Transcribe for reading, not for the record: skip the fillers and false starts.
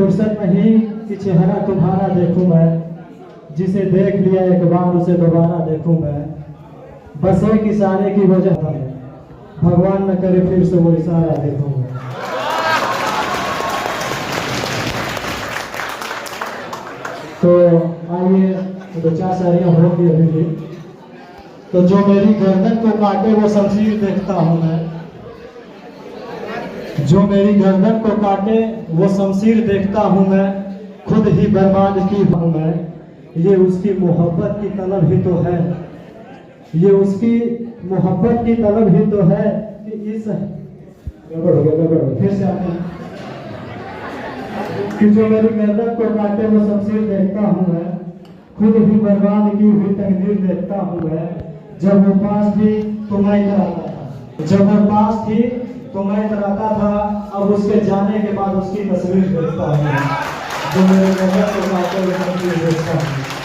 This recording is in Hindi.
फुर्सत नहीं कि चेहरा तुम्हारा देखूं मैं, जिसे देख लिया एक बार उसे दोबारा देखूं मैं। बस एक इशारे की वजह है, भगवान न करे फिर से वो इशारा देखूं मैं। तो आइए दो चार शायरियाँ होंगी अभी भी। तो जो मेरी गर्दन को काटे वो शमशीर देखता हूँ मैं, जो मेरी गर्दन को काटे वो शमशीर देखता हूँ मैं। खुद ही बर्बाद की हूँ मैं, ये उसकी मोहब्बत की तलब ही तो है, ये उसकी मोहब्बत की तलब ही तो है कि इस गड़बड़ हो गया फिर से आते हैं कि जो मेरी गर्दन को काटे वो शमशीर देखता हूँ मैं, खुद ही बर्बाद की हुई तकदीर देखता हूँ मैं। जब वो पास थी तो मैं इतराता था, जब वो पास थी तो मैं इतराता था, अब उसके जाने के बाद उसकी तस्वीर देखता हूँ। जो मेरे गर्दन को काटे वो शमशीर देखता हूँ।